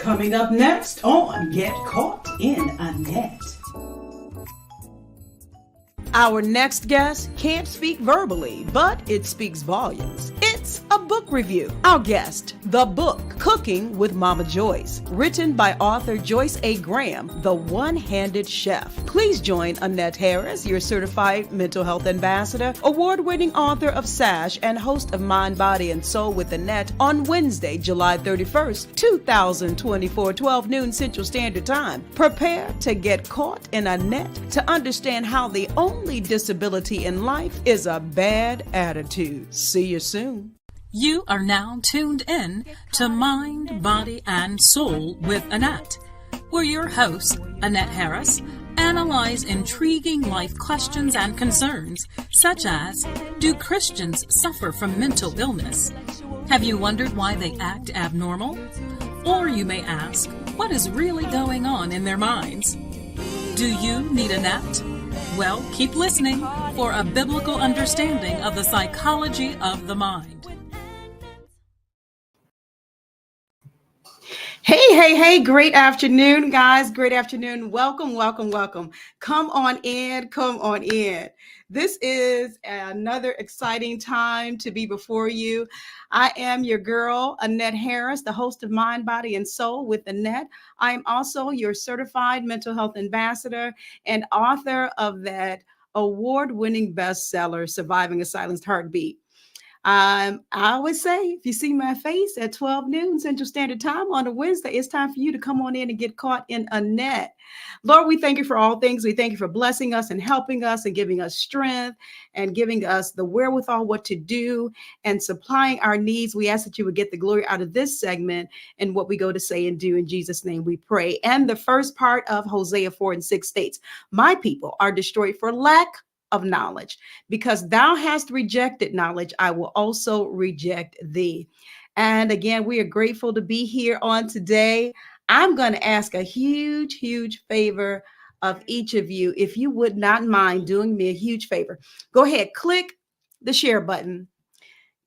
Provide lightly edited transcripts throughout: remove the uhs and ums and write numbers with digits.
Coming up next on Get Caught in a Net. Our next guest can't speak verbally, but it speaks volumes. It's a book review. Our guest, the book Cooking with Mama Joyce, written by author Joyce A. Graham, The One-Handed Chef. Please join Annette Harris, your certified mental health ambassador, award-winning author of SASH, and host of Mind, Body, and Soul with Annette on Wednesday, July 31st, 2024, 12 noon Central Standard Time. Prepare to get caught in a net to understand how the only disability in life is a bad attitude. See you soon. You are now tuned in to Mind, Body, and Soul with Annette, where your host, Annette Harris, analyze intriguing life questions and concerns, such as, do Christians suffer from mental illness? Have you wondered why they act abnormal? Or you may ask, what is really going on in their minds? Do you need Annette? Well, keep listening for a biblical understanding of the psychology of the mind. Hey, great afternoon, guys. Great afternoon. Welcome. Come on in. This is another exciting time to be before you. I am your girl, Annette Harris, the host of Mind, Body, and Soul with Annette. I am also your certified mental health ambassador and author of that award-winning bestseller, Surviving a Silenced Heartbeat. I always say, if you see my face at 12 noon Central Standard Time on a Wednesday, it's time for you to come on in and get caught in a net. Lord, we thank you for all things. We thank you for blessing us and helping us and giving us strength and giving us the wherewithal what to do and supplying our needs. We ask that you would get the glory out of this segment and what we go to say and do. In Jesus' name we pray. And the first part of Hosea 4:6 states, my people are destroyed for lack of knowledge. Because thou hast rejected knowledge, I will also reject thee. And again, we are grateful to be here on today. I'm going to ask a huge favor of each of you. If you would not mind doing me a huge favor, go ahead, click the share button.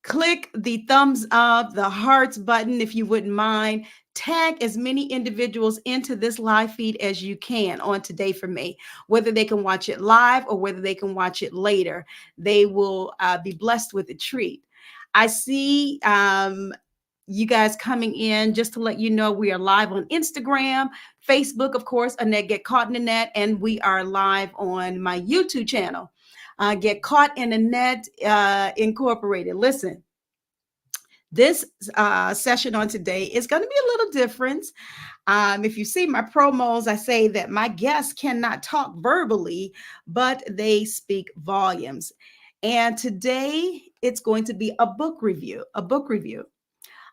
Click the thumbs up, the hearts button, if you wouldn't mind. Tag as many individuals into this live feed as you can on Today for Me, whether they can watch it live or whether they can watch it later. They will be blessed with a treat. I see you guys coming in. Just to let you know, we are live on Instagram, Facebook, of course, Annette Get Caught in the Net, and we are live on my YouTube channel, Get Caught in the Net Incorporated. Listen. This session on today is going to be a little different. If you see my promos, I say that my guests cannot talk verbally, but they speak volumes. And today it's going to be a book review.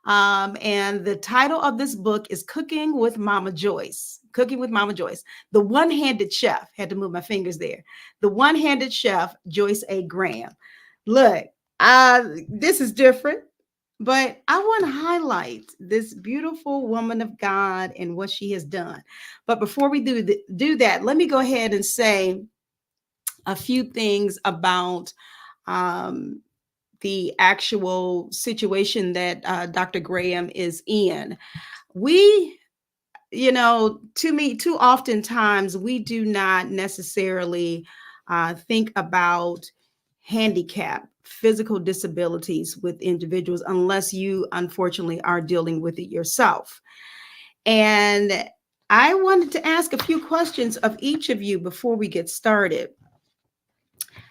And the title of this book is Cooking with Mama Joyce. The One-Handed Chef. Had to move my fingers there. The One-Handed Chef, Joyce A. Graham. Look, this is different. But I want to highlight this beautiful woman of God and what she has done. But before we do that, let me go ahead and say a few things about the actual situation that Dr. Graham is in. Too oftentimes we do not necessarily think about handicap, physical disabilities with individuals unless you unfortunately are dealing with it yourself. And I wanted to ask a few questions of each of you before we get started.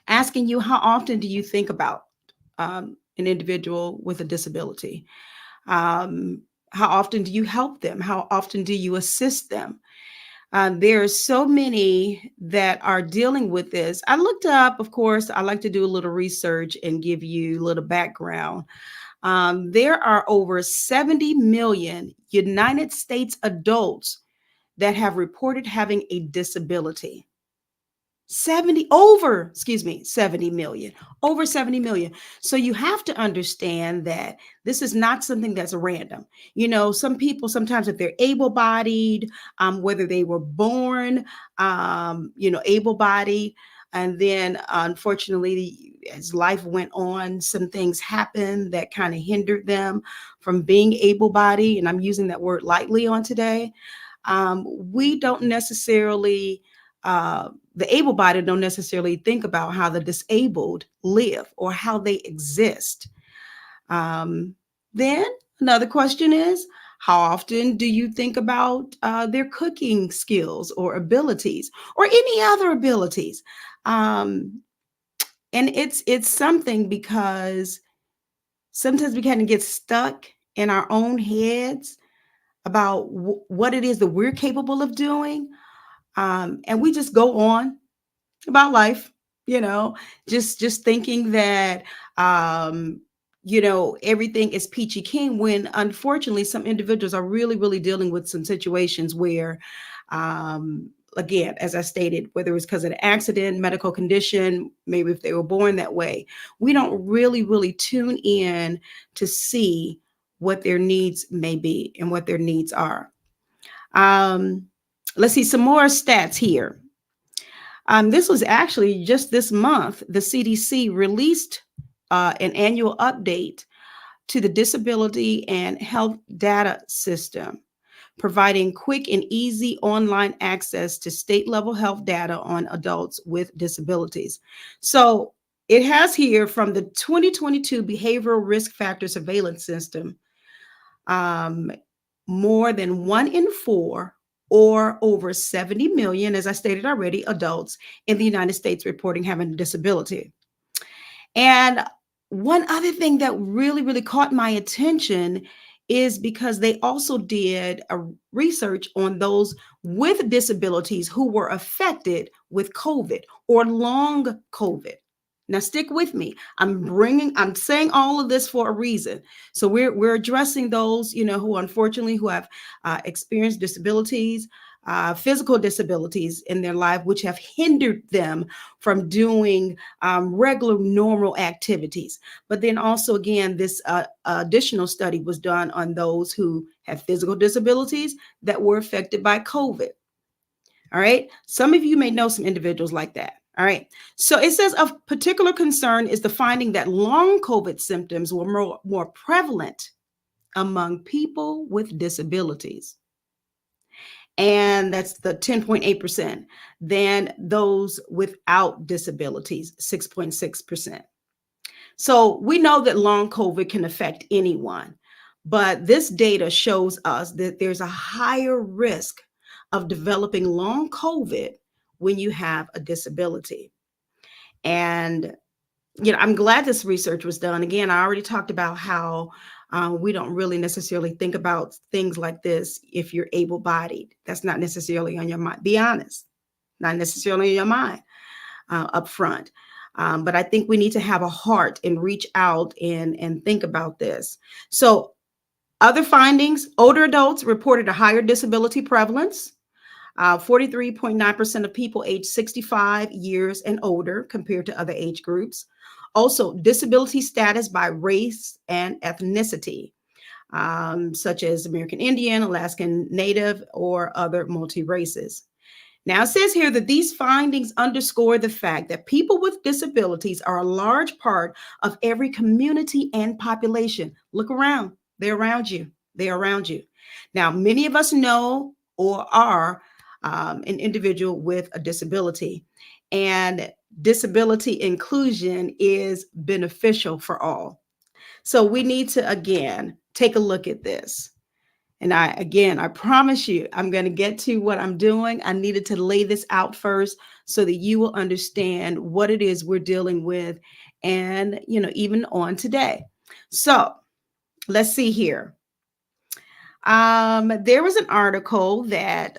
Asking you, how often do you think about an individual with a disability? How often do you help them? How often do you assist them? There are so many that are dealing with this. I looked up, of course, I like to do a little research and give you a little background. There are over 70 million United States adults that have reported having a disability. 70 million, over 70 million. So you have to understand that this is not something that's random. Some people, sometimes if they're able-bodied, whether they were born, able-bodied, And then, unfortunately, as life went on, some things happened that kind of hindered them from being able bodied. And I'm using that word lightly on today. We don't necessarily, the able bodied don't necessarily think about how the disabled live or how they exist. Then another question is, how often do you think about their cooking skills or abilities or any other abilities? Um, and it's something because sometimes we kind of get stuck in our own heads about what it is that we're capable of doing, and we just go on about life, you know, just thinking that everything is peachy keen, when unfortunately some individuals are really dealing with some situations where, again, as I stated, whether it's because of an accident, medical condition, maybe if they were born that way, we don't really tune in to see what their needs may be and what their needs are. um, let's see some more stats here. This was actually just this month. The CDC released an annual update to the Disability and Health Data System, providing quick and easy online access to state level health data on adults with disabilities. So it has here from the 2022 Behavioral Risk Factor Surveillance System, um, more than 1 in 4 or over 70 million, as I stated already, adults in the United States reporting having a disability. And one other thing that really caught my attention is because they also did a research on those with disabilities who were affected with COVID or long COVID. Now stick with me. I'm saying all of this for a reason. So we're addressing those, who unfortunately who have experienced disabilities, physical disabilities in their life, which have hindered them from doing regular normal activities. But then also, again, this additional study was done on those who have physical disabilities that were affected by COVID. All right. Some of you may know some individuals like that. All right. So it says of particular concern is the finding that long COVID symptoms were more prevalent among people with disabilities. And that's the 10.8%, than those without disabilities, 6.6%. So we know that long COVID can affect anyone, but this data shows us that there's a higher risk of developing long COVID when you have a disability. And, I'm glad this research was done. Again, I already talked about how we don't really necessarily think about things like this if you're able-bodied. That's not necessarily on your mind. Be honest, not necessarily on your mind up front. But I think we need to have a heart and reach out and think about this. So other findings, older adults reported a higher disability prevalence. 43.9% of people aged 65 years and older compared to other age groups. Also, disability status by race and ethnicity, such as American Indian, Alaskan Native, or other multi-races. Now, it says here that these findings underscore the fact that people with disabilities are a large part of every community and population. Look around. They're around you. They're around you. Now, many of us know or are an individual with a disability, and disability inclusion is beneficial for all. So we need to, again, take a look at this. And I promise you, I'm going to get to what I'm doing. I needed to lay this out first so that you will understand what it is we're dealing with, and, even on today. So let's see here. There was a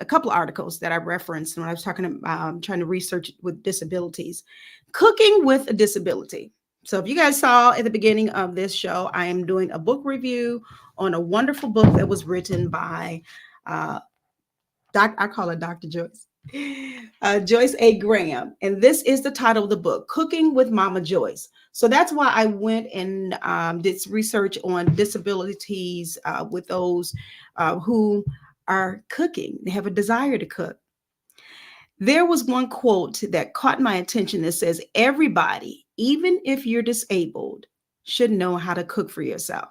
couple of articles that I referenced when I was trying to research with disabilities, cooking with a disability. So if you guys saw at the beginning of this show, I am doing a book review on a wonderful book that was written by, I call her Dr. Joyce, Joyce A. Graham. And this is the title of the book, Cooking with Mama Joyce. So that's why I went and did research on disabilities with those who are cooking. They have a desire to cook. There was one quote that caught my attention that says, everybody, even if you're disabled, should know how to cook for yourself.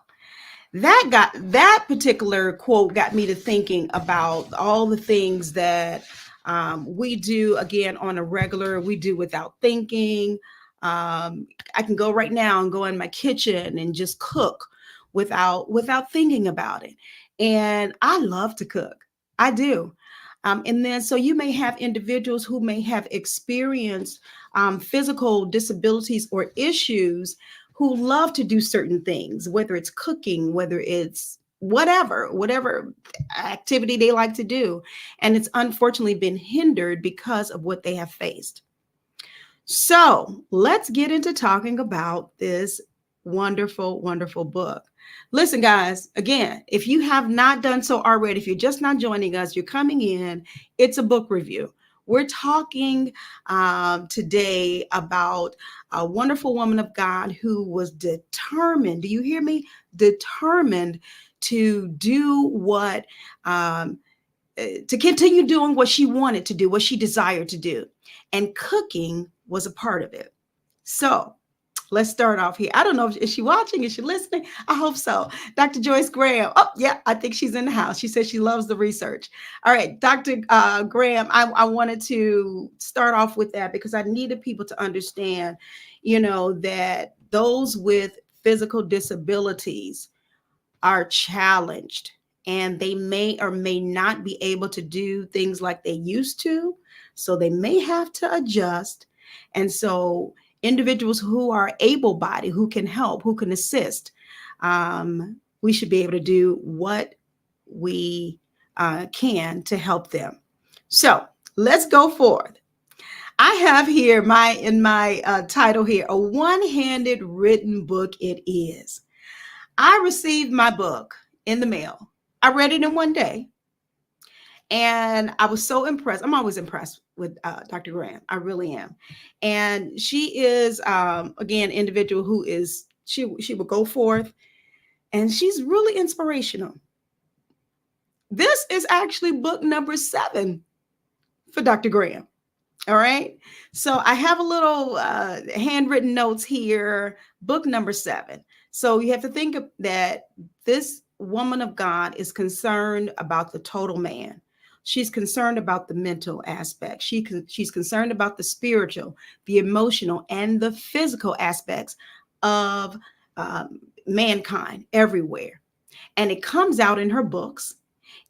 That particular quote got me to thinking about all the things that we do again on a regular, we do without thinking. I can go right now and go in my kitchen and just cook without thinking about it. And I love to cook. I do. And then, so you may have individuals who may have experienced physical disabilities or issues who love to do certain things, whether it's cooking, whether it's whatever activity they like to do. And it's unfortunately been hindered because of what they have faced. So let's get into talking about this wonderful, wonderful book. Listen, guys, again, if you have not done so already, if you're just not joining us, you're coming in, it's a book review. We're talking today about a wonderful woman of God who was determined, do you hear me? Determined to do what, to continue doing what she wanted to do, what she desired to do. And cooking was a part of it. So let's start off here. I don't know, is she watching? Is she listening? I hope so. Dr. Joyce Graham. Oh, yeah, I think she's in the house. She says she loves the research. All right, Dr. Graham, I wanted to start off with that because I needed people to understand, that those with physical disabilities are challenged and they may or may not be able to do things like they used to. So they may have to adjust. And so individuals who are able-bodied, who can help, who can assist, we should be able to do what we can to help them. So let's go forth. I have here in my title here, a one-handed written book it is. I received my book in the mail. I read it in one day. And I was so impressed. I'm always impressed with Dr. Graham. I really am. And she is, again, individual who is, she will go forth and she's really inspirational. This is actually book number 7 for Dr. Graham. All right. So I have a little handwritten notes here, book number 7. So you have to think of that this woman of God is concerned about the total man. She's concerned about the mental aspect. She's concerned about the spiritual, the emotional, and the physical aspects of mankind everywhere. And it comes out in her books.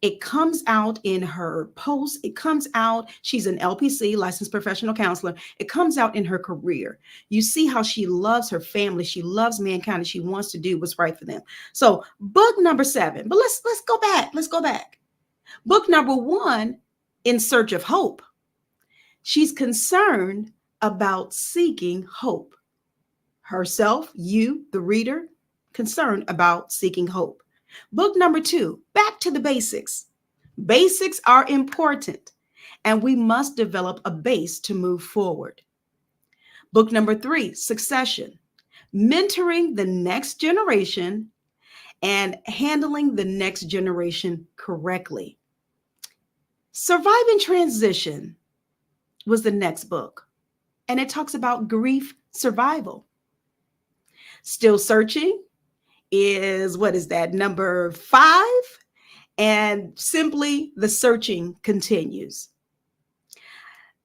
It comes out in her posts. It comes out, she's an LPC, licensed professional counselor. It comes out in her career. You see how she loves her family. She loves mankind and she wants to do what's right for them. So book number 7, but let's go back. Let's go back. Book number 1, In Search of Hope. She's concerned about seeking hope. Herself, you, the reader, concerned about seeking hope. Book number 2, Back to the Basics. Basics are important, and we must develop a base to move forward. Book number 3, Succession. Mentoring the next generation and handling the next generation correctly. Surviving Transition was the next book, and it talks about grief survival. Still Searching is, what is that, number 5? And Simply the Searching Continues.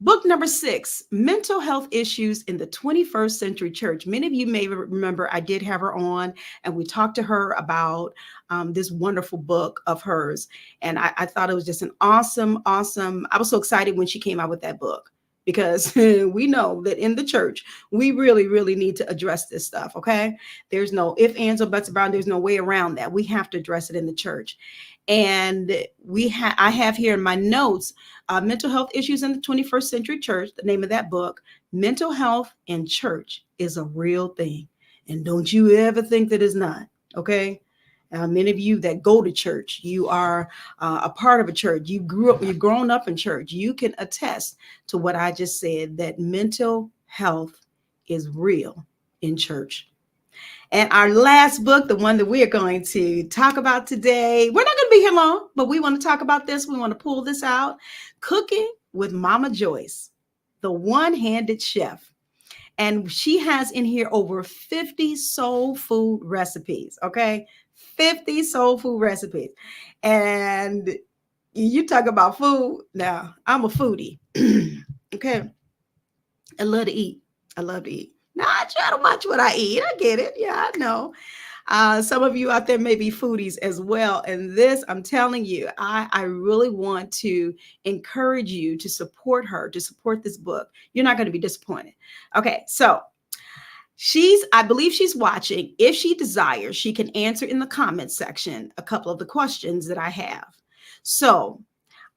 Book number 6, Mental Health Issues in the 21st Century Church. Many of you may remember I did have her on and we talked to her about this wonderful book of hers. And I thought it was just an awesome, I was so excited when she came out with that book because we know that in the church, we really, really need to address this stuff, okay? There's no ifs, ands, or buts about it. There's no way around that. We have to address it in the church. And I have here in my notes, Mental Health Issues in the 21st Century Church, the name of that book. Mental health in church is a real thing. And don't you ever think that it's not, okay? Many of you that go to church, you are a part of a church. You've grown up in church. You can attest to what I just said, that mental health is real in church. And our last book, the one that we are going to talk about today, we're not going to be here long, but we want to talk about this. We want to pull this out. Cooking with Mama Joyce, the one-handed chef. And she has in here over 50 soul food recipes. Okay. 50 soul food recipes. And you talk about food. Now, I'm a foodie. Okay. I love to eat. I love to eat. Now, I try to watch what I eat. I get it. Yeah, I know. Some of you out there may be foodies as well. And this, I'm telling you, I really want to encourage you to support her, to support this book. You're not going to be disappointed. Okay, so I believe she's watching. If she desires, she can answer in the comments section a couple of the questions that I have. So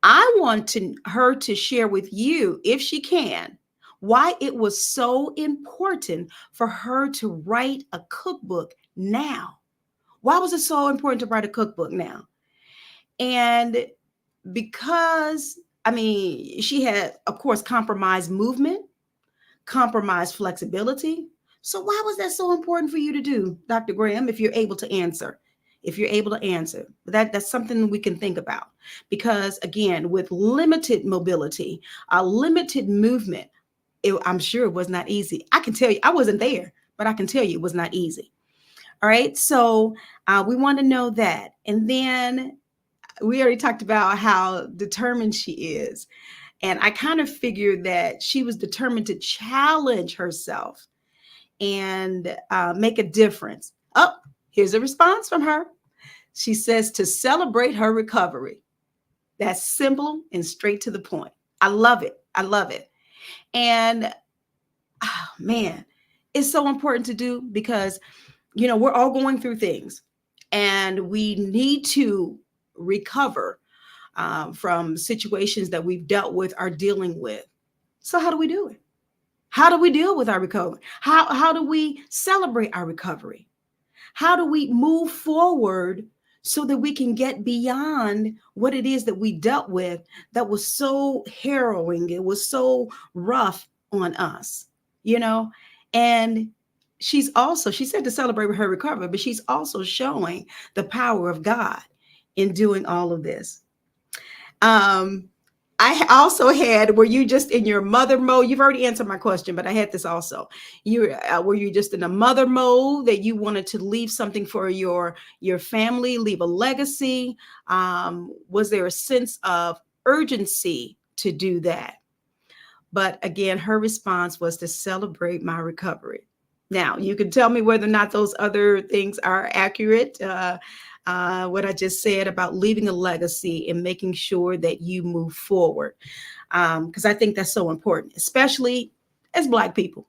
I want her to share with you, if she can, why it was so important for her to write a cookbook now. Why was it so important to write a cookbook now? And because, I mean, she had, of course, compromised movement, compromised flexibility. So why was that so important for you to do, Dr. Graham, if you're able to answer? If you're able to answer, that's something we can think about. Because again, with limited mobility, limited movement, I'm sure it was not easy. I can tell you, I wasn't there, but I can tell you it was not easy. All right. So we want to know that. And then we already talked about how determined she is. And I kind of figured that she was determined to challenge herself and make a difference. Oh, here's a response from her. She says to celebrate her recovery. That's simple and straight to the point. I love it. I love it. And oh, man, it's so important to do because, you know, we're all going through things and we need to recover from situations that we've dealt with, are dealing with. So how do we do it? How do we deal with our recovery? How do we celebrate our recovery? How do we move forward so that we can get beyond what it is that we dealt with that was so harrowing? It was so rough on us, you know? And she said to celebrate her recovery, but she's also showing the power of God in doing all of this. I also had, were you just in your mother mode? You've already answered my question, but I had this also. Were you just in a mother mode that you wanted to leave something for your family, leave a legacy? Was there a sense of urgency to do that? But again, her response was to celebrate my recovery. Now, you can tell me whether or not those other things are accurate. What I just said about leaving a legacy and making sure that you move forward. Because I think that's so important, especially as Black people.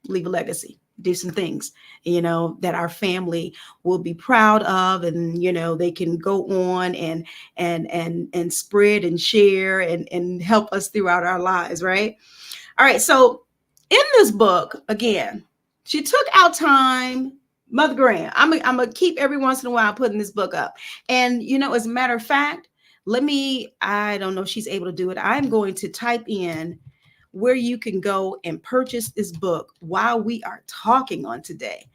Leave a legacy, do some things, you know, that our family will be proud of, and, you know, they can go on and spread and share and help us throughout our lives, right? All right, so in this book, again, she took out time. Mother Graham, I'm gonna keep every once in a while putting this book up. And, you know, as a matter of fact, I don't know if she's able to do it. I'm going to type in where you can go and purchase this book while we are talking on today.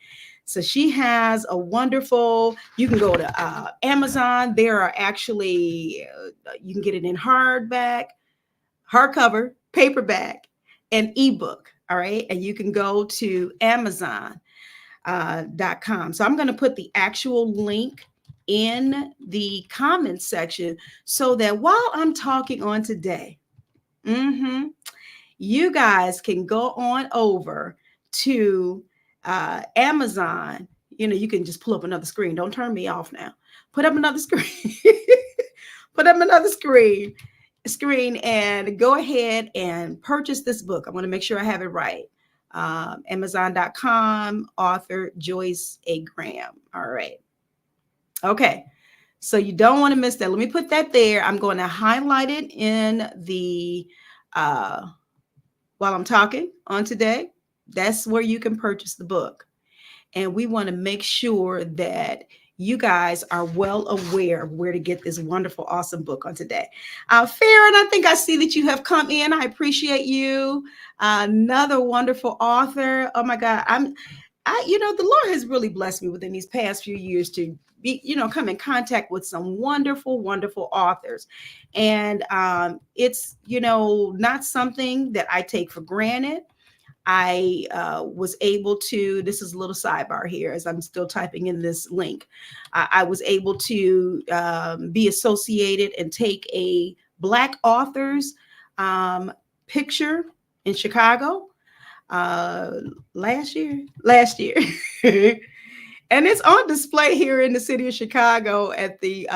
So she has a wonderful, you can go to Amazon. There are actually, you can get it in hardback, hardcover, paperback, and ebook. All right. And you can go to Amazon.com. So I'm going to put the actual link in the comments section so that while I'm talking on today, you guys can go on over to Amazon. You know, you can just pull up another screen. Don't turn me off now. Put up another screen. Put up another screen and go ahead and purchase this book. I want to make sure I have it right. Amazon.com, author Joyce A. Graham. All right. Okay. So you don't want to miss that. Let me put that there. I'm going to highlight it in the, while I'm talking on today. That's where you can purchase the book. And we want to make sure that you guys are well aware of where to get this wonderful, awesome book on today. Farron, I think I see that you have come in. I appreciate you. Another wonderful author. Oh my God. the Lord has really blessed me within these past few years to be, come in contact with some wonderful, wonderful authors. And it's, not something that I take for granted. I was able to, this is a little sidebar here as I'm still typing in this link. I was able to be associated and take a Black author's picture in Chicago uh last year and it's on display here in the city of Chicago at the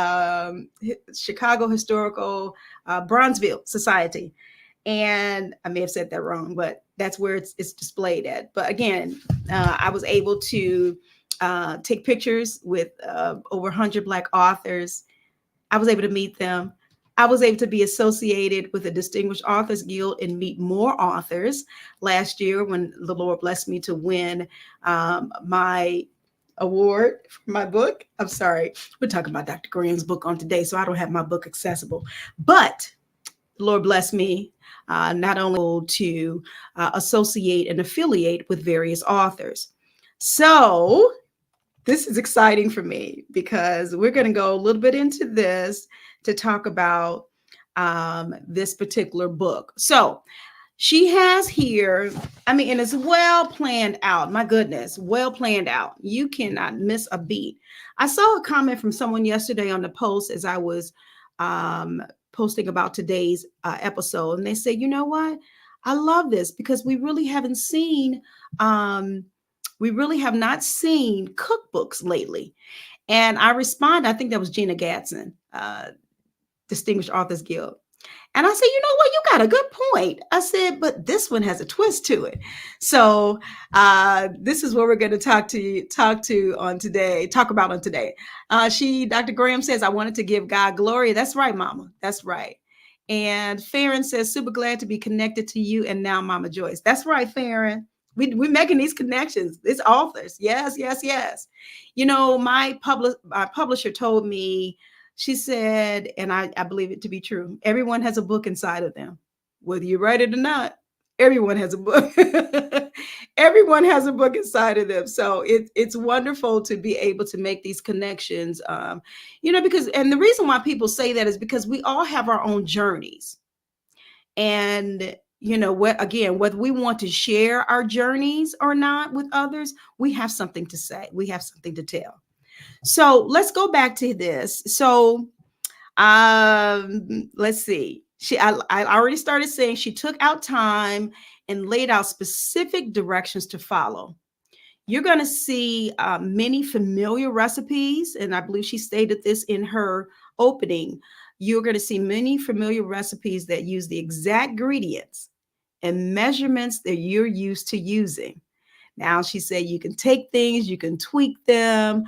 Chicago Historical Bronzeville Society. And I may have said that wrong, but that's where it's displayed at. But again, I was able to take pictures with over 100 Black authors. I was able to meet them. I was able to be associated with the Distinguished Authors Guild and meet more authors last year when the Lord blessed me to win my award for my book. I'm sorry, we're talking about Dr. Graham's book on today, so I don't have my book accessible. But the Lord blessed me not only to associate and affiliate with various authors. So this is exciting for me because we're going to go a little bit into this to talk about this particular book. So she has here, and it's well planned out. My goodness, well planned out. You cannot miss a beat. I saw a comment from someone yesterday on the post as I was posting about today's episode. And they say, you know what? I love this because we really haven't seen, we really have not seen cookbooks lately. And I respond, I think that was Gina Gadsden, Distinguished Authors Guild. And I said, you know what? You got a good point. I said, but this one has a twist to it. So this is what we're going to talk about on today. Dr. Graham says, I wanted to give God glory. That's right, Mama. That's right. And Farron says, super glad to be connected to you and now Mama Joyce. That's right, Farron. We're making these connections. It's authors. Yes, yes, yes. My publisher told me, she said, and I believe it to be true, everyone has a book inside of them. Whether you write it or not, everyone has a book. Everyone has a book inside of them. So it's wonderful to be able to make these connections, because, and the reason why people say that is because we all have our own journeys. And, whether we want to share our journeys or not with others, we have something to say. We have something to tell. So let's go back to this. So let's see. I already started saying she took out time and laid out specific directions to follow. You're going to see many familiar recipes, and I believe she stated this in her opening. You're going to see many familiar recipes that use the exact ingredients and measurements that you're used to using. Now, she said you can take things, you can tweak them,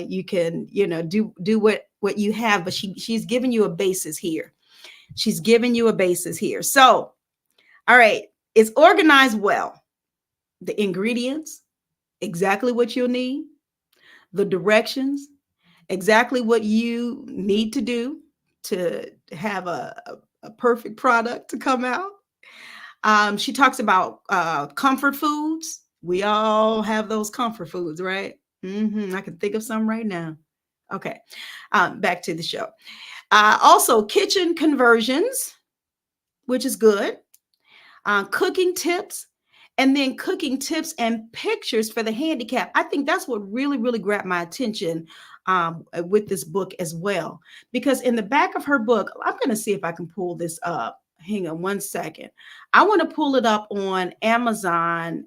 you can, do what you have, but she's giving you a basis here. She's giving you a basis here. So, all right, it's organized well. The ingredients, exactly what you'll need, the directions, exactly what you need to do to have a perfect product to come out. She talks about comfort foods. We all have those comfort foods, right? I can think of some right now. Okay, back to the show. Also, kitchen conversions, which is good. Cooking tips, and then cooking tips and pictures for the handicap. I think that's what really, really grabbed my attention with this book as well. Because in the back of her book, I'm going to see if I can pull this up. Hang on one second. I want to pull it up on Amazon.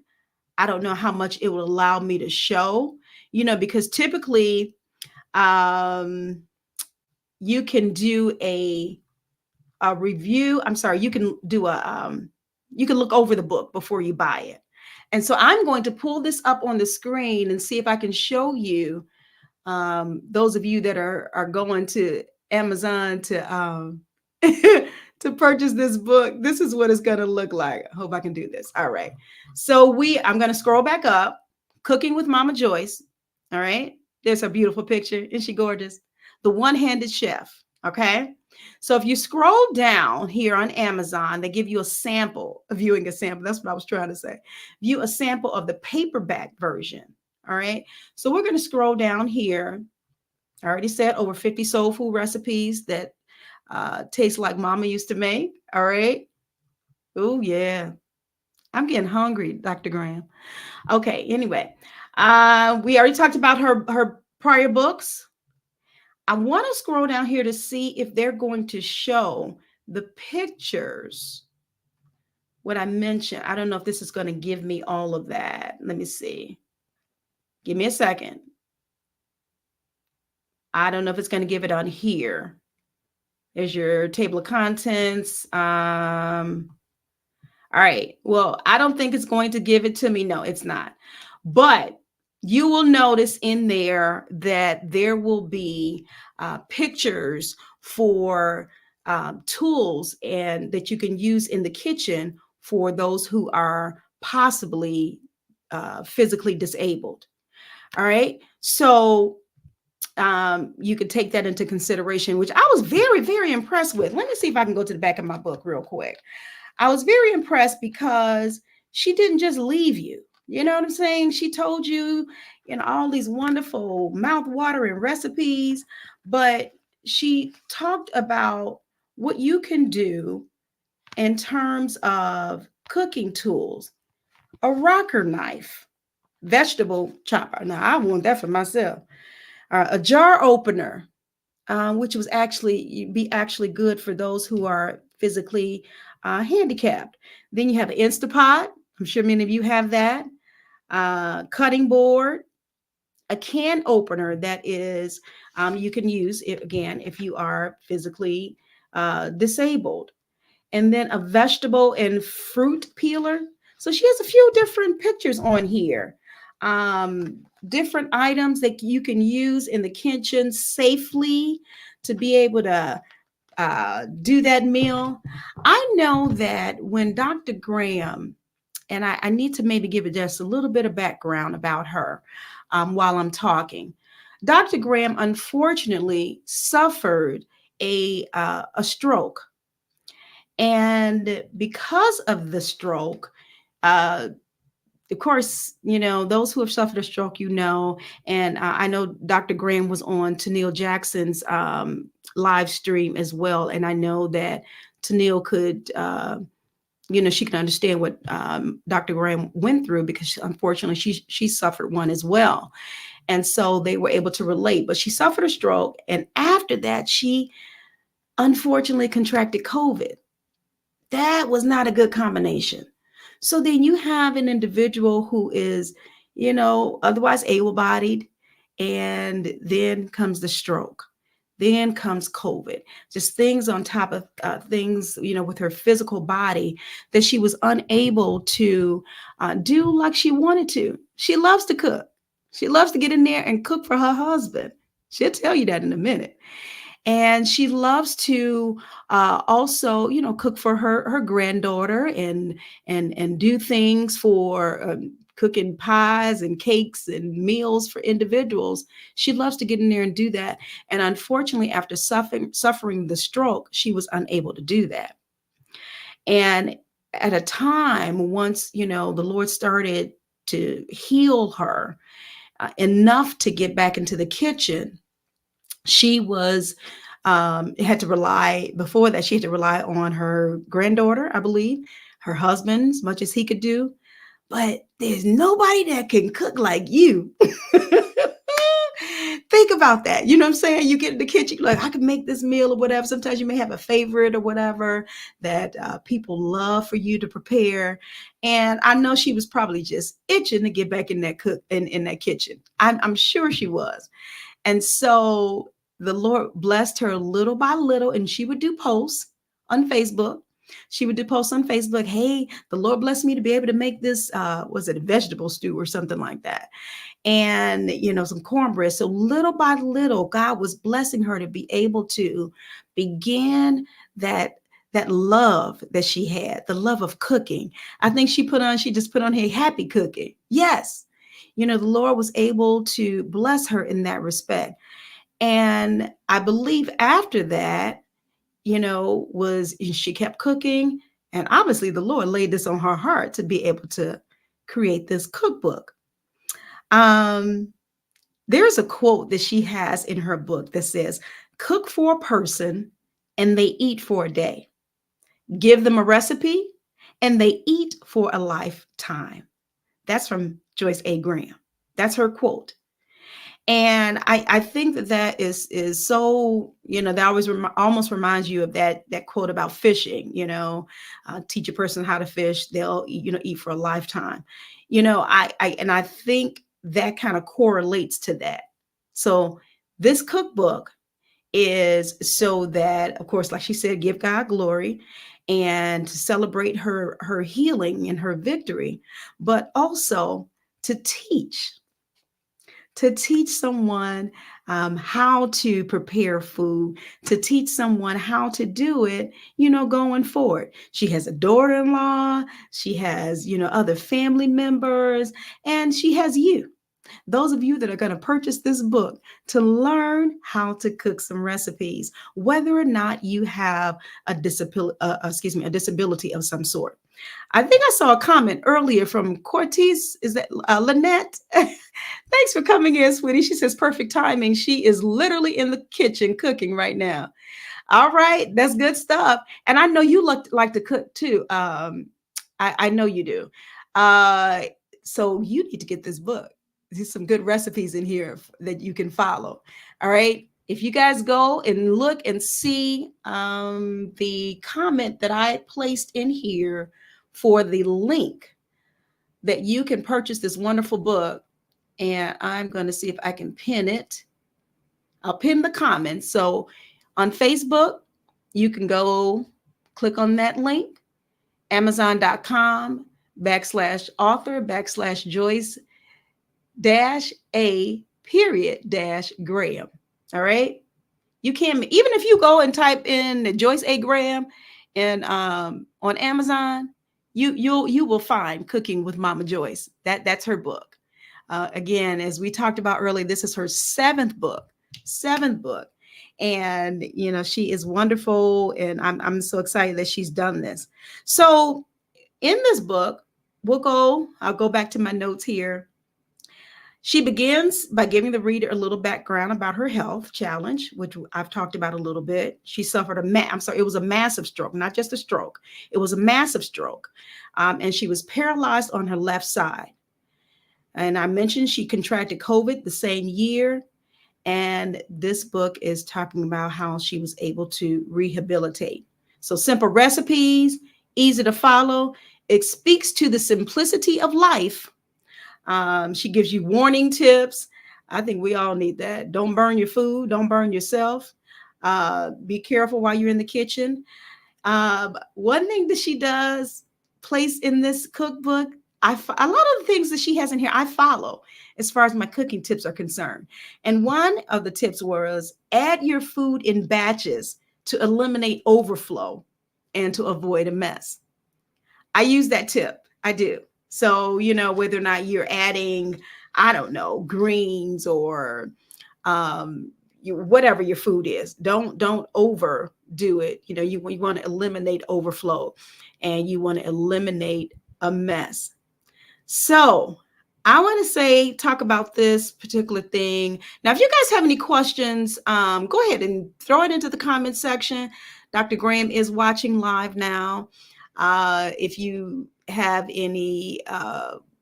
I don't know how much it will allow me to show, because typically you can do a review. I'm sorry, you can do you can look over the book before you buy it. And so I'm going to pull this up on the screen and see if I can show you, those of you that are going to Amazon to to purchase this book. This is what it's going to look like. I hope I can do this. All right. So I'm going to scroll back up. Cooking with Mama Joyce. All right. There's a beautiful picture. Isn't she gorgeous? The one-handed chef. Okay. So if you scroll down here on Amazon, they give you a sample, viewing a sample. That's what I was trying to say. View a sample of the paperback version. All right. So we're going to scroll down here. I already said over 50 soul food recipes that taste like mama used to make. All right. Oh, yeah. I'm getting hungry, Dr. Graham. Okay. Anyway, we already talked about her prior books. I want to scroll down here to see if they're going to show the pictures. What I mentioned. I don't know if this is going to give me all of that. Let me see. Give me a second. I don't know if it's going to give it on here. There's your table of contents. All right. Well, I don't think it's going to give it to me. No, it's not. But you will notice in there that there will be pictures for tools and that you can use in the kitchen for those who are possibly physically disabled. All right. So you could take that into consideration, which I was very, very impressed with. Let me see if I can go to the back of my book real quick. I was very impressed because she didn't just leave you. You know what I'm saying? She told you, all these wonderful mouth-watering recipes, but she talked about what you can do in terms of cooking tools, a rocker knife, vegetable chopper. Now, I want that for myself. A jar opener, which was actually good for those who are physically handicapped. Then you have an Instapot. I'm sure many of you have that. Cutting board, a can opener that is you can use it again if you are physically disabled, and then a vegetable and fruit peeler. So she has a few different pictures on here. Different items that you can use in the kitchen safely to be able to do that meal. I know that when Dr. Graham, and I need to maybe give it just a little bit of background about her while I'm talking. Dr. Graham unfortunately suffered a stroke. And because of the stroke, of course, those who have suffered a stroke, and I know Dr. Graham was on Tennille Jackson's live stream as well. And I know that Tennille could, she can understand what Dr. Graham went through because unfortunately she suffered one as well. And so they were able to relate, but she suffered a stroke. And after that, she unfortunately contracted COVID. That was not a good combination. So then you have an individual who is, otherwise able-bodied, and then comes the stroke. Then comes COVID, just things on top of things, with her physical body that she was unable to do like she wanted to. She loves to cook. She loves to get in there and cook for her husband. She'll tell you that in a minute. And she loves to also, cook for her granddaughter and do things for cooking pies and cakes and meals for individuals. She loves to get in there and do that. And unfortunately, after suffering the stroke, she was unable to do that. And at a time, once, the Lord started to heal her enough to get back into the kitchen, she was had to rely on her granddaughter, I believe, her husband, as much as he could do. But there's nobody that can cook like you. Think about that. You know what I'm saying? You get in the kitchen, you're like, I can make this meal or whatever. Sometimes you may have a favorite or whatever that people love for you to prepare. And I know she was probably just itching to get back in that kitchen. I'm sure she was. And so the Lord blessed her little by little, and she would do posts on Facebook. Hey, the Lord blessed me to be able to make this, was it a vegetable stew or something like that? And, some cornbread. So little by little, God was blessing her to be able to begin that love that she had, the love of cooking. I think she just put on here, happy cooking. Yes. The Lord was able to bless her in that respect. And I believe after that, she kept cooking. And obviously the Lord laid this on her heart to be able to create this cookbook. There's a quote that she has in her book that says, "Cook for a person and they eat for a day. Give them a recipe and they eat for a lifetime." That's from Joyce A. Graham. That's her quote. And I think that is so, that always almost reminds you of that quote about fishing. Teach a person how to fish, they'll eat for a lifetime. I think that kind of correlates to that. So this cookbook is so that, of course, like she said, give God glory and to celebrate her healing and her victory, but also to teach someone how to prepare food, to teach someone how to do it, going forward. She has a daughter-in-law, she has, other family members, and she has you. Those of you that are going to purchase this book to learn how to cook some recipes, whether or not you have a disability of some sort. I think I saw a comment earlier from Cortez. Is that Lynette? Thanks for coming in, sweetie. She says, perfect timing. She is literally in the kitchen cooking right now. All right. That's good stuff. And I know you like to cook too. I know you do. So you need to get this book. There's some good recipes in here that you can follow. All right. If you guys go and look and see the comment that I placed in here for the link that you can purchase this wonderful book, and I'm going to see if I can pin it. I'll pin the comment. So on Facebook, you can go click on that link, amazon.com/author/Joyce -A-Graham. All right. You can, even if you go and type in Joyce A. Graham and on Amazon, you will find Cooking with Mama Joyce. That's her book. Again, as we talked about earlier, this is her seventh book. And she is wonderful, and I'm so excited that she's done this. So in this book, I'll go back to my notes here. She begins by giving the reader a little background about her health challenge, which I've talked about a little bit. She suffered it was a massive stroke, not just a stroke. It was a massive stroke. And she was paralyzed on her left side. And I mentioned she contracted COVID the same year. And this book is talking about how she was able to rehabilitate. So simple recipes, easy to follow. It speaks to the simplicity of life. She gives you warning tips. I think we all need that. Don't burn your food. Don't burn yourself. Be careful while you're in the kitchen. One thing that she does place in this cookbook, a lot of the things that she has in here, I follow as far as my cooking tips are concerned. And one of the tips was add your food in batches to eliminate overflow and to avoid a mess. I use that tip. I do. So, whether or not you're adding, I don't know, greens or whatever your food is, don't overdo it. You want to eliminate overflow and you want to eliminate a mess. So I want to talk about this particular thing. Now, if you guys have any questions, go ahead and throw it into the comment section. Dr. Graham is watching live now. If you have any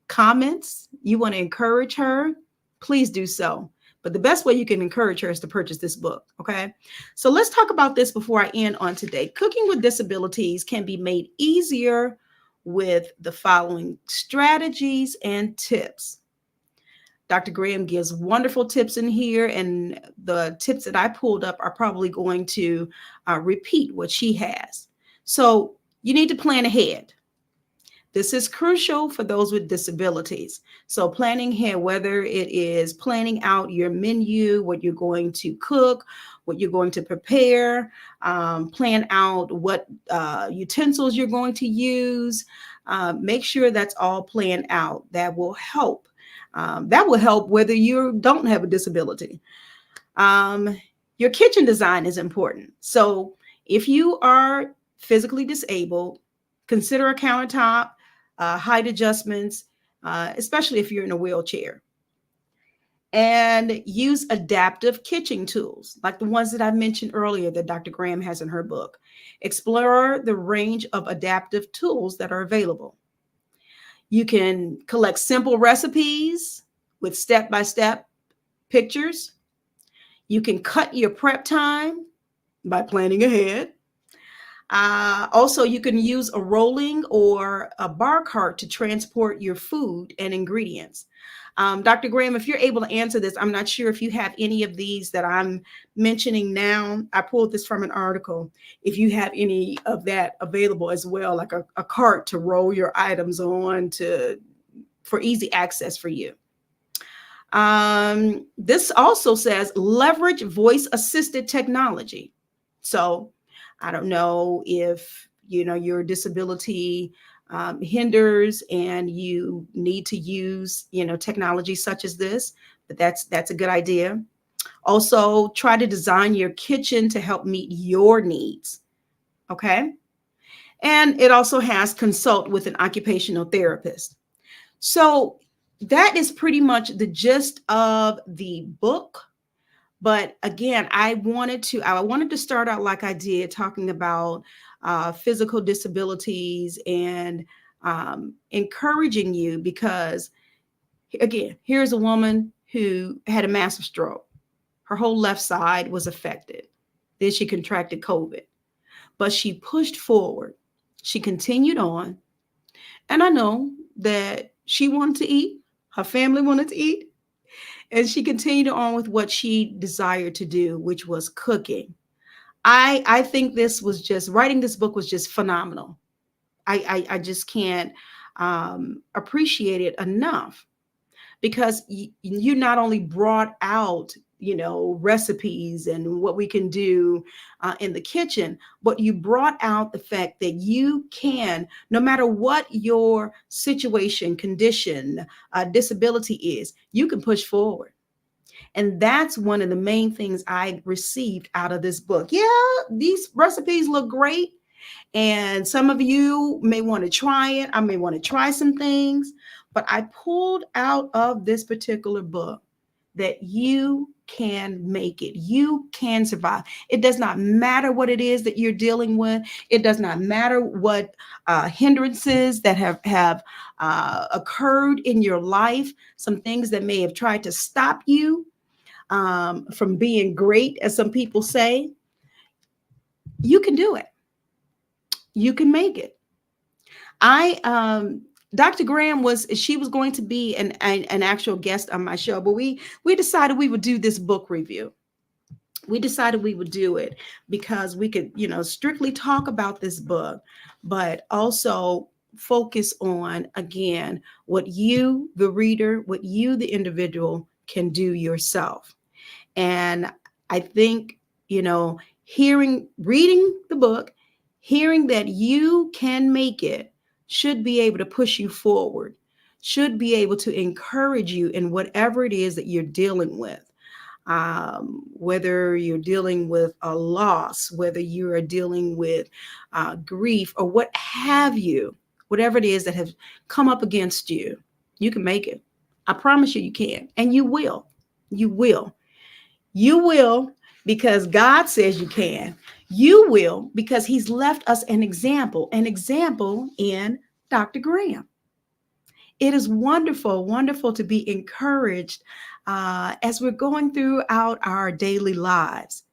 comments, you want to encourage her, please do so. But the best way you can encourage her is to purchase this book. Okay. So let's talk about this before I end on today. Cooking with disabilities can be made easier with the following strategies and tips. Dr. Graham gives wonderful tips in here, and the tips that I pulled up are probably going to repeat what she has. So you need to plan ahead. This is crucial for those with disabilities. So planning ahead, whether it is planning out your menu, what you're going to cook, what you're going to prepare, plan out what utensils you're going to use. Make sure that's all planned out. That will help. That will help whether you don't have a disability. Your kitchen design is important. So If you are physically disabled, consider a countertop, height adjustments, especially if you're in a wheelchair. And use adaptive kitchen tools like the ones that I mentioned earlier that Dr. Graham has in her book. Explore the range of adaptive tools that are available. You can collect simple recipes with step-by-step pictures. You can cut your prep time by planning ahead. Also, you can use a rolling or a bar cart to transport your food and ingredients. Dr. Graham, if you're able to answer this, I'm not sure if you have any of these that I'm mentioning now. I pulled this from an article. If you have any of that available as well, like a cart to roll your items on for easy access for you. This also says leverage voice assisted technology. So I don't know if your disability hinders and you need to use technology such as this, but that's a good idea. Also, try to design your kitchen to help meet your needs. Okay. And it also has consult with an occupational therapist. So that is pretty much the gist of the book. But again, I wanted to start out like I did, talking about physical disabilities and encouraging you, because again, here's a woman who had a massive stroke. Her whole left side was affected. Then she contracted COVID, but she pushed forward. She continued on. And I know that she wanted to eat. Her family wanted to eat. And she continued on with what she desired to do, which was cooking. I think writing this book was just phenomenal. I just can't appreciate it enough, because you not only brought out recipes and what we can do in the kitchen, but you brought out the fact that you can, no matter what your situation, condition, disability is, you can push forward. And that's one of the main things I received out of this book. Yeah, these recipes look great, and some of you may want to try it. I may want to try some things, but I pulled out of this particular book that you can make it. You can survive. It does not matter what it is that you're dealing with. It does not matter what hindrances that have occurred in your life, some things that may have tried to stop you from being great, as some people say. You can do it. You can make it. Dr. Graham was going to be an actual guest on my show, but we decided we would do this book review. We decided we would do it because we could, strictly talk about this book, but also focus on, again, what you, the reader, what you, the individual, can do yourself. And I think, reading the book, hearing that you can make it, should be able to push you forward, should be able to encourage you in whatever it is that you're dealing with. Whether you're dealing with a loss, whether you are dealing with grief, or what have you, whatever it is that has come up against you, you can make it. I promise you, you can. And you will. You will. You will, because God says you can. You will, because he's left us an example in Dr. Graham. It is wonderful, wonderful to be encouraged as we're going throughout our daily lives.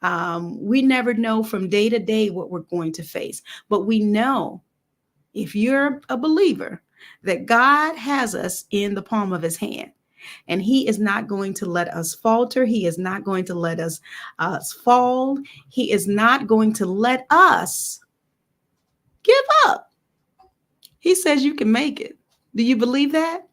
We never know from day to day what we're going to face, but we know, if you're a believer, that God has us in the palm of his hand. And he is not going to let us falter. He is not going to let us fall. He is not going to let us give up. He says you can make it. Do you believe that?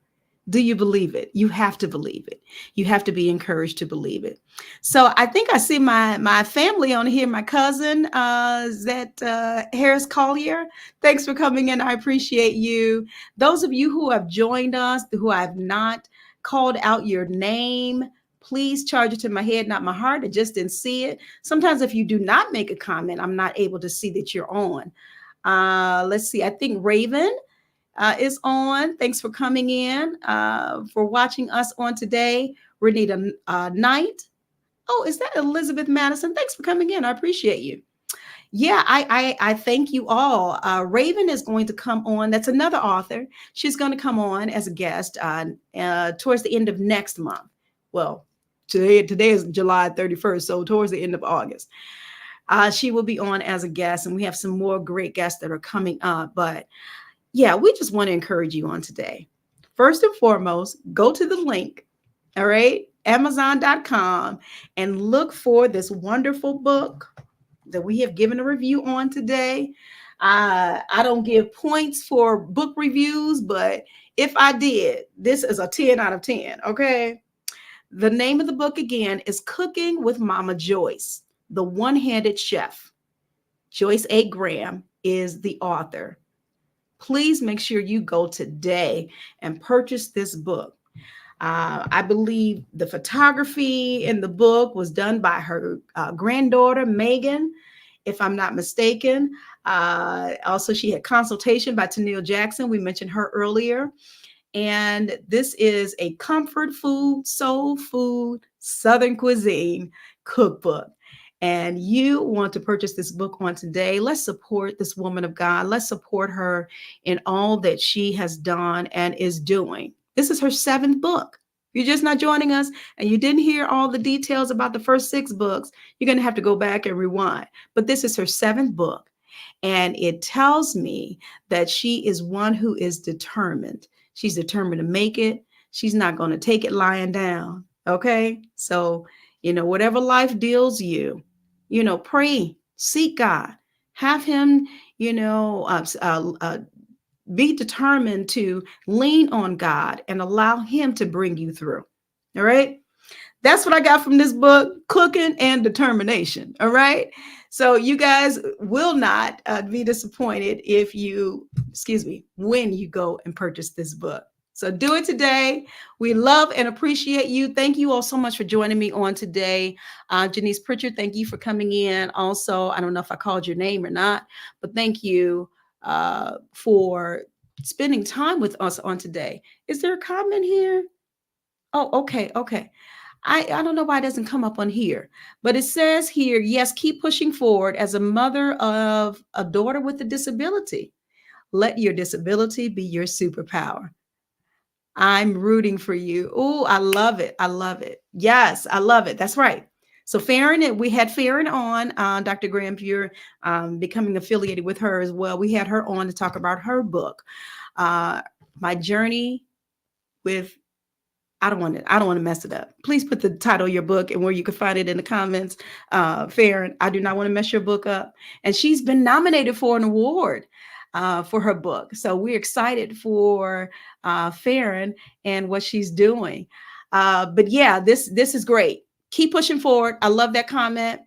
Do you believe it? You have to believe it. You have to be encouraged to believe it. So I think I see my family on here. My cousin, is that Harris Collier? Thanks for coming in. I appreciate you. Those of you who have joined us, who I have not called out your name, Please charge it to my head, not my heart. I just didn't see it. Sometimes if you do not make a comment, I'm not able to see that you're on. Let's see. I think Raven is on. Thanks for coming in, for watching us on today. Renita Knight. Oh, is that Elizabeth Madison? Thanks for coming in. I appreciate you. Yeah, I thank you all. Raven is going to come on. That's another author. She's going to come on as a guest towards the end of next month. Well, today is July 31st, so towards the end of August. She will be on as a guest, and we have some more great guests that are coming up. But yeah, we just want to encourage you on today. First and foremost, go to the link, all right, Amazon.com, and look for this wonderful book that we have given a review on today. I don't give points for book reviews, but if I did, this is a 10 out of 10, okay? The name of the book again is Cooking with Mama Joyce, The One-Handed Chef. Joyce A. Graham is the author. Please make sure you go today and purchase this book. I believe the photography in the book was done by her granddaughter, Megan, if I'm not mistaken. Also, she had consultation by Tennille Jackson. We mentioned her earlier. And this is a comfort food, soul food, Southern cuisine cookbook. And you want to purchase this book on today. Let's support this woman of God. Let's support her in all that she has done and is doing. This is her 7th book. You're just not joining us and you didn't hear all the details about the first 6 books. You're going to have to go back and rewind. But this is her 7th book. And it tells me that she is one who is determined. She's determined to make it. She's not going to take it lying down. Okay. So, whatever life deals you, pray, seek God, have him, be determined to lean on God and allow him to bring you through. All right. That's what I got from this book, Cooking and Determination. All right. So you guys will not be disappointed when you go and purchase this book. So do it today. We love and appreciate you. Thank you all so much for joining me on today. Janice Pritchard, thank you for coming in. Also, I don't know if I called your name or not, but thank you for spending time with us on today. Is there a comment here? Oh, okay. I don't know why it doesn't come up on here, but it says here, yes, keep pushing forward as a mother of a daughter with a disability. Let your disability be your superpower. I'm rooting for you. Oh, I love it. I love it. Yes, I love it. That's right. So Farron, we had Farron on, Dr. Graham, if you're becoming affiliated with her as well. We had her on to talk about her book, My Journey with, I don't want to mess it up. Please put the title of your book and where you can find it in the comments. Farron, I do not want to mess your book up. And she's been nominated for an award for her book. So we're excited for Farron and what she's doing. But yeah, this is great. Keep pushing forward. I love that comment.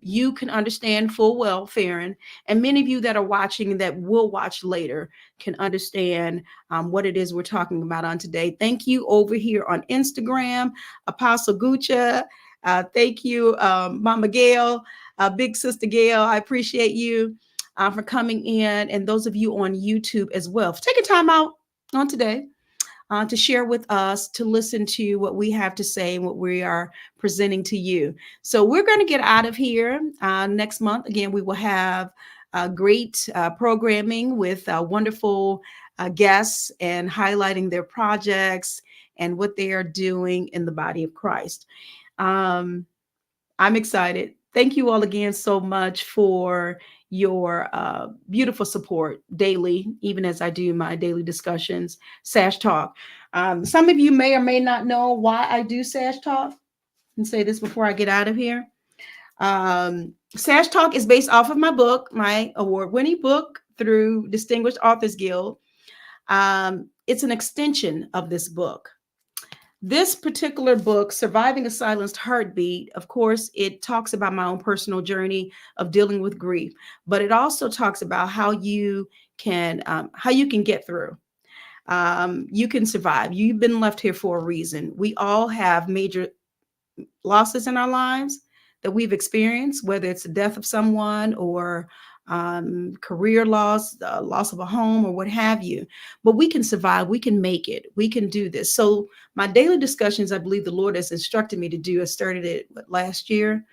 You can understand full well, Farron, and many of you that are watching and that will watch later can understand what it is we're talking about on today. Thank you over here on Instagram, Apostle Gucha. Thank you, Mama Gail, Big Sister Gail. I appreciate you for coming in, and those of you on YouTube as well for taking time out on today to share with us, to listen to what we have to say and what we are presenting to you. So we're going to get out of here next month. Again, we will have great programming with wonderful guests and highlighting their projects and what they are doing in the body of Christ. I'm excited. Thank you all again so much for your beautiful support daily, even as I do my daily discussions, Sash Talk. Some of you may or may not know why I do Sash Talk. And say this before I get out of here. Sash Talk is based off of my book, my award-winning book through Distinguished Authors Guild. It's an extension of this book. This particular book, Surviving a Silenced Heartbeat, of course, it talks about my own personal journey of dealing with grief, but it also talks about how you can get through. You can survive. You've been left here for a reason. We all have major losses in our lives that we've experienced, whether it's the death of someone or career loss, loss of a home, or what have you. But we can survive. We can make it. We can do this. So my daily discussions, I believe the Lord has instructed me to do. I started it last year.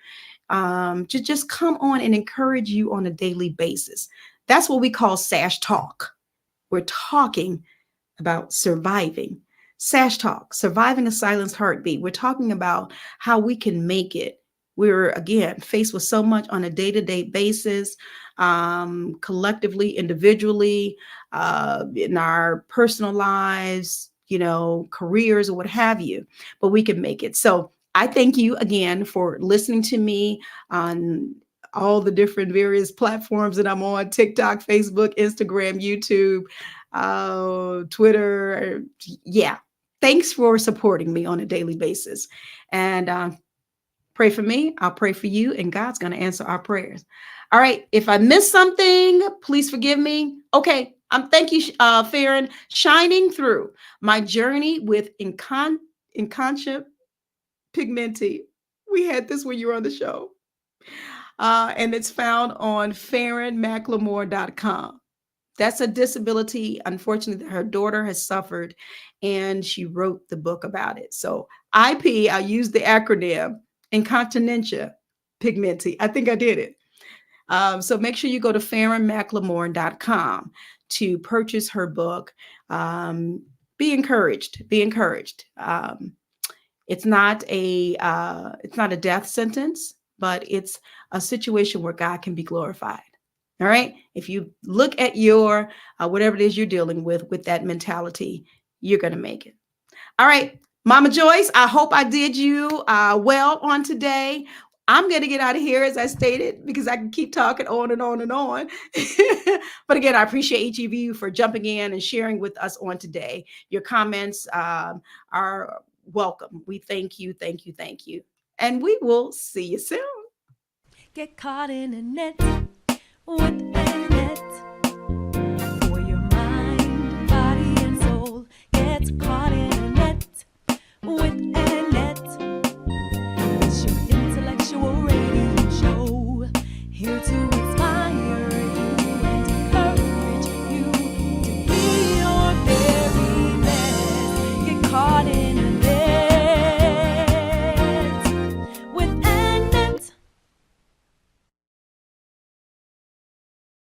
To just come on and encourage you on a daily basis. That's what we call SASH talk. We're talking about surviving. SASH talk, surviving a silenced heartbeat. We're talking about how we can make it. We're, again, faced with so much on a day-to-day basis, collectively, individually, in our personal lives, careers or what have you, but we can make it. So I thank you again for listening to me on all the different various platforms that I'm on: TikTok, Facebook, Instagram, YouTube, Twitter. Yeah. Thanks for supporting me on a daily basis. And pray for me. I'll pray for you, and God's going to answer our prayers. All right. If I missed something, please forgive me. Okay. Thank you, Farron. Shining through my journey with inconscient pigmenty. We had this when you were on the show. And it's found on FarronMcLemore.com. That's a disability, unfortunately, that her daughter has suffered, and she wrote the book about it. So IP, I used the acronym Incontinentia Pigmenti. I think I did it. So make sure you go to FarronMcLemore.com to purchase her book. Be encouraged. Be encouraged. It's not a death sentence, but it's a situation where God can be glorified. All right. If you look at your whatever it is you're dealing with that mentality, you're going to make it. All right. Mama Joyce, I hope I did you well on today. I'm going to get out of here, as I stated, because I can keep talking on and on and on. But again, I appreciate each of you for jumping in and sharing with us on today. Your comments are welcome. We thank you, thank you, thank you. And we will see you soon. Get caught in a net with an